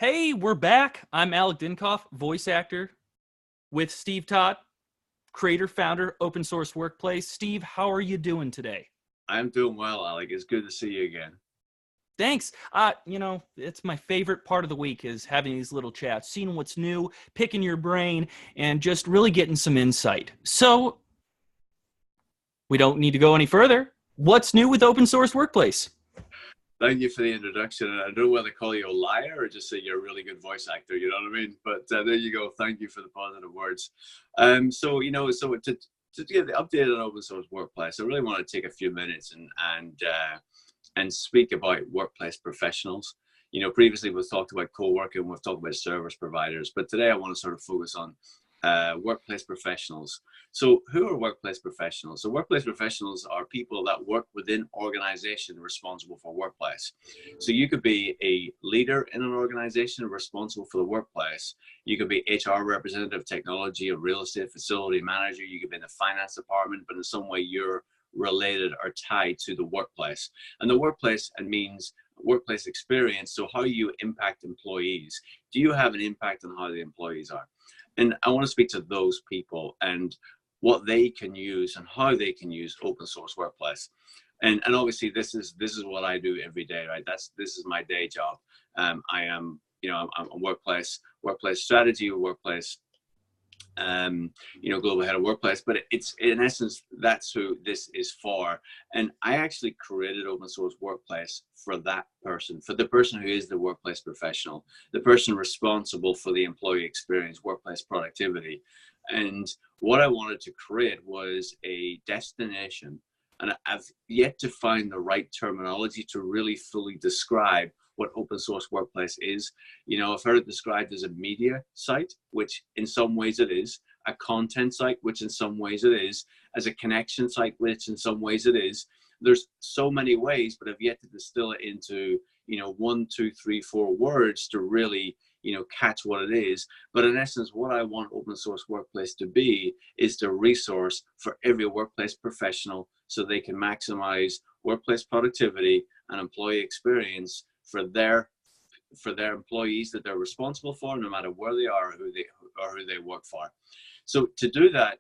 Hey, we're back. I'm Alek Dincoff, voice actor with Steve Todd, creator, founder, open source workplace. Steve, how are you doing today? I'm doing well, Alec. It's good to see you again. Thanks. It's my favorite part of the week is having these little chats, seeing what's new, picking your brain, and just really getting some insight. So we don't need to go any further. What's new with open source workplace? Thank you for the introduction. And I don't know whether to call you a liar or just say you're a really good voice actor. You know what I mean? But there you go. Thank you for the positive words. So to give the update on open source workplace, I really want to take a few minutes and speak about workplace professionals. Previously we've talked about co-working, we've talked about service providers, but today I want to sort of focus on workplace professionals. So who are workplace professionals? So workplace professionals are people that work within organization responsible for workplace. So you could be a leader in an organization responsible for the workplace. You could be HR representative, technology, a real estate facility manager. You could be in the finance department, but in some way you're related or tied to the workplace. And the workplace means workplace experience. So how you impact employees. Do you have an impact on how the employees are? And I want to speak to those people and what they can use and how they can use open source workplace. And obviously this is what I do every day, right? This is my day job. I am, I'm a workplace strategy, workplace global head of workplace, but it's in essence, that's who this is for. And I actually created open source workplace for that person, for the person who is the workplace professional, the person responsible for the employee experience, workplace productivity. And what I wanted to create was a destination. And I've yet to find the right terminology to really fully describe what open source workplace is. I've heard it described as a media site, which in some ways it is, a content site, which in some ways it is, as a connection site, which in some ways it is. There's so many ways, but I've yet to distill it into, 1, 2, 3, 4 words to really, catch what it is. But in essence, what I want open source workplace to be is the resource for every workplace professional so they can maximize workplace productivity and employee experience for their employees that they're responsible for, no matter where they are or who they work for. So to do that,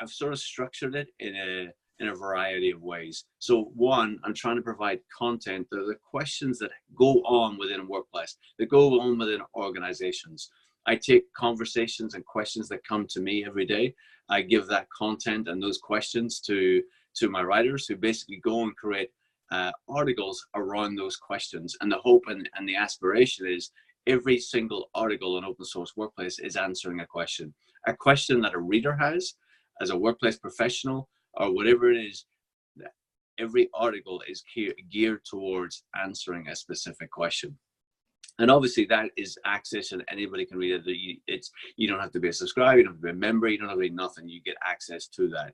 I've sort of structured it in a variety of ways. So one, I'm trying to provide content. There are the questions that go on within a workplace, that go on within organizations. I take conversations and questions that come to me every day. I give that content and those questions to my writers, who basically go and create articles around those questions. And the hope and the aspiration is every single article in open source workplace is answering a question that a reader has as a workplace professional or whatever it is. Every article is geared towards answering a specific question. And obviously that is access and anybody can read it. You don't have to be a subscriber, you don't have to be a member, you don't have to be nothing. You get access to that.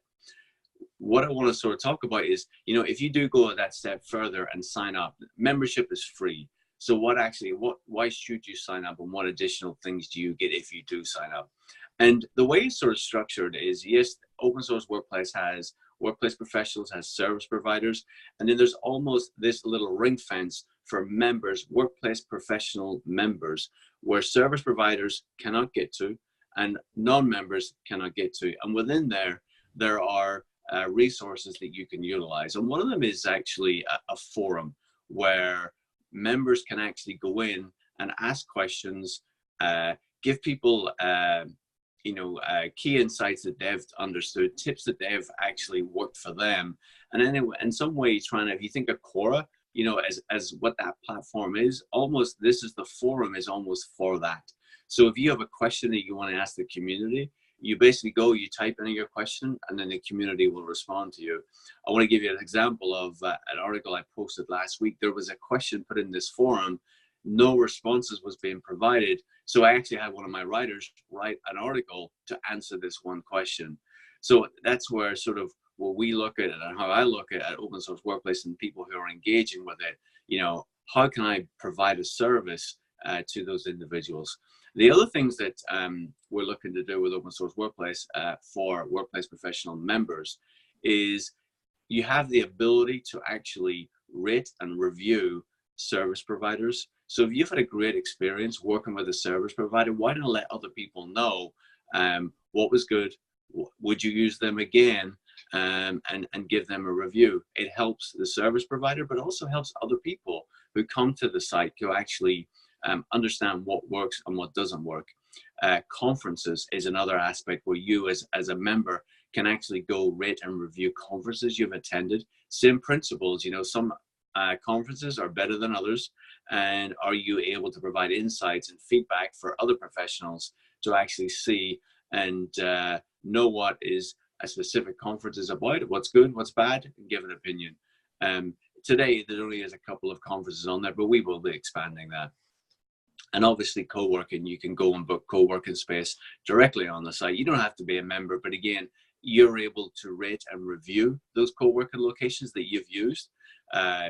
What I want to sort of talk about is, if you do go that step further and sign up, membership is free. So why should you sign up, and what additional things do you get if you do sign up? And the way it's sort of structured is, yes, open source workplace has workplace professionals, has service providers, and then there's almost this little ring fence for members, workplace professional members, where service providers cannot get to and non-members cannot get to. And within there are resources that you can utilize. And one of them is actually a forum where members can actually go in and ask questions, give people, key insights that they've understood, tips that they've actually worked for them. And anyway, in some way, if you think of Quora, as what that platform is, almost this is the forum is almost for that. So if you have a question that you want to ask the community, you basically you type in your question, and then the community will respond to you. I want to give you an example of an article I posted last week. There was a question put in this forum, no responses was being provided. So I actually had one of my writers write an article to answer this one question. So that's where sort of what we look at it and how I look at open source workplace and people who are engaging with it. How can I provide a service to those individuals? The other things that we're looking to do with open source workplace for workplace professional members is you have the ability to actually rate and review service providers. So if you've had a great experience working with a service provider, why not let other people know what was good? Would you use them again? And give them a review. It helps the service provider, but also helps other people who come to the site to actually understand what works and what doesn't work. Conferences is another aspect where you as a member can actually go rate and review conferences you've attended. Same principles, some conferences are better than others. And are you able to provide insights and feedback for other professionals to actually see and know what is a specific conference is about, what's good, what's bad, and give an opinion. Today, there only is a couple of conferences on there, but we will be expanding that. And obviously, co-working, you can go and book co-working space directly on the site. You don't have to be a member, but again, you're able to rate and review those co-working locations that you've used.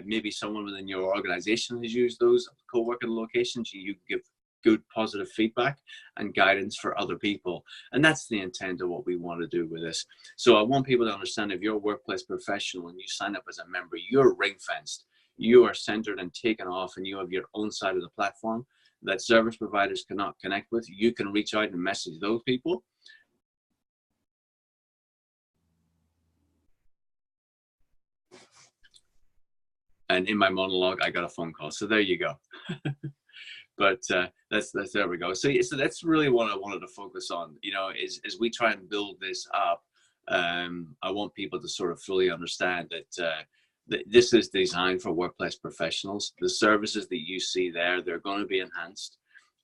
Maybe someone within your organization has used those co-working locations. You give good positive feedback and guidance for other people, and that's the intent of what we want to do with this. So I want people to understand, if you're a workplace professional and you sign up as a member, you're ring fenced, you are centered and taken off, and you have your own side of the platform that service providers cannot connect with. You can reach out and message those people. And in my monologue, I got a phone call, so there you go. But that's there we go. So that's really what I wanted to focus on. As we try and build this up, I want people to sort of fully understand that this is designed for workplace professionals. The services that you see there, they're going to be enhanced,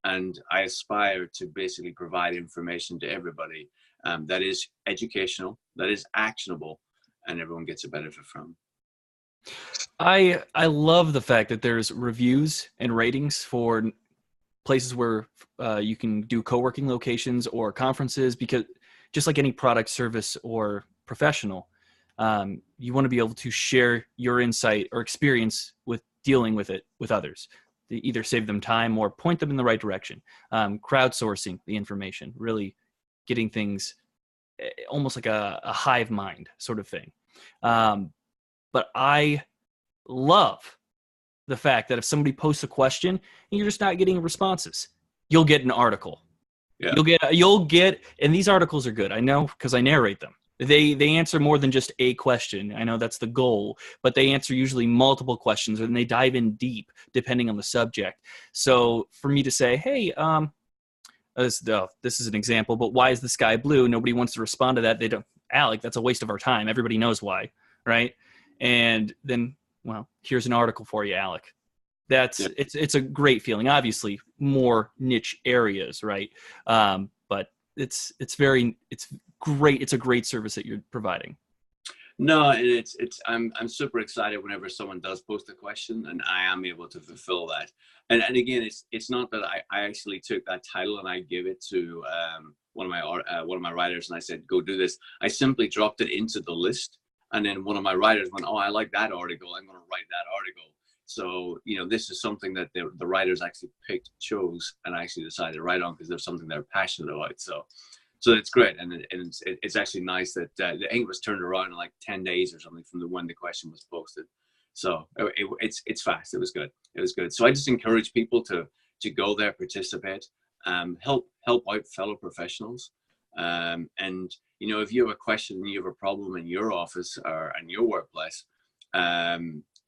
and I aspire to basically provide information to everybody that is educational, that is actionable, and everyone gets a benefit from. I love the fact that there's reviews and ratings for places where you can do co-working locations or conferences, because just like any product, service, or professional, you want to be able to share your insight or experience with dealing with it with others, to either save them time or point them in the right direction. Crowdsourcing the information, really getting things almost like a hive mind sort of thing. But I love the fact that if somebody posts a question and you're just not getting responses, you'll get an article. Yeah. You'll get, and these articles are good. I know, because I narrate them. They answer more than just a question. I know that's the goal, but they answer usually multiple questions, and they dive in deep depending on the subject. So for me to say, hey, this is an example, but why is the sky blue? Nobody wants to respond to that. They don't. Alek, that's a waste of our time. Everybody knows why, right? And then, well, here's an article for you, Alek. It's a great feeling. Obviously, more niche areas, right? But it's great. It's a great service that you're providing. No, and I'm super excited whenever someone does post a question and I am able to fulfill that. And again, it's not that I actually took that title and I gave it to one of my writers and I said, go do this. I simply dropped it into the list, and then one of my writers went, oh, I like that article, I'm going to write that article. So this is something that the writers actually chose and actually decided to write on because there's something they're passionate about. So it's great, and it's actually nice that the ink was turned around in like 10 days or something from when the question was posted. So it's fast. It was good. So I just encourage people to go there, participate, help out fellow professionals, and if you have a question and you have a problem in your office or in your workplace,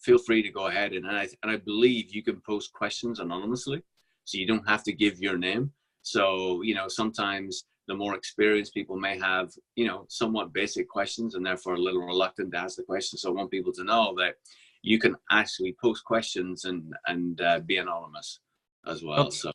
feel free to go ahead and I believe you can post questions anonymously, so you don't have to give your name. So sometimes the more experienced people may have, somewhat basic questions and therefore a little reluctant to ask the question. So I want people to know that you can actually post questions and be anonymous as well. Okay. So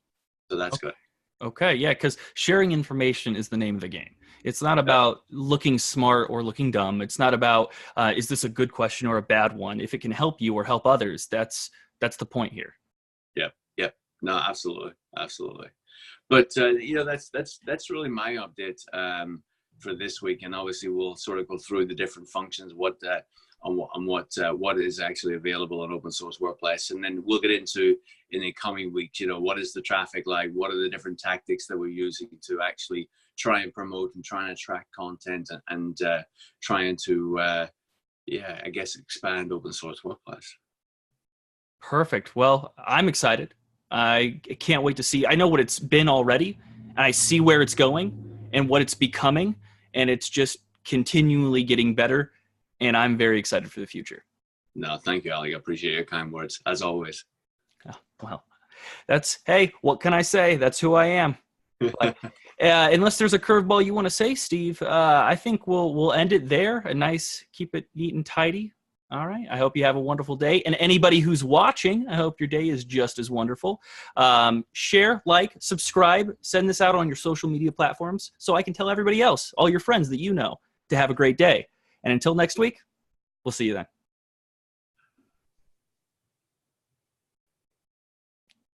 that's good. Okay, yeah, because sharing information is the name of the game. It's not about looking smart or looking dumb. It's not about is this a good question or a bad one. If it can help you or help others, that's the point here. Yep. No, absolutely. But that's really my update for this week, and obviously we'll sort of go through the different functions, what is actually available on Open Source Workplace, and then we'll get into in the coming weeks. What is the traffic like? What are the different tactics that we're using to actually try and promote and try and attract content and trying to I guess expand Open Source Workplace. Perfect. Well, I'm excited. I can't wait to see. I know what it's been already, and I see where it's going and what it's becoming, and it's just continually getting better, and I'm very excited for the future. No, thank you, Alec. I appreciate your kind words, as always. Oh, well, hey, what can I say? That's who I am. But, unless there's a curveball you want to say, Steve, I think we'll end it there. A nice, keep it neat and tidy. All right. I hope you have a wonderful day. And anybody who's watching, I hope your day is just as wonderful. Share, like, subscribe, send this out on your social media platforms so I can tell everybody else, all your friends that you know, to have a great day. And until next week, we'll see you then.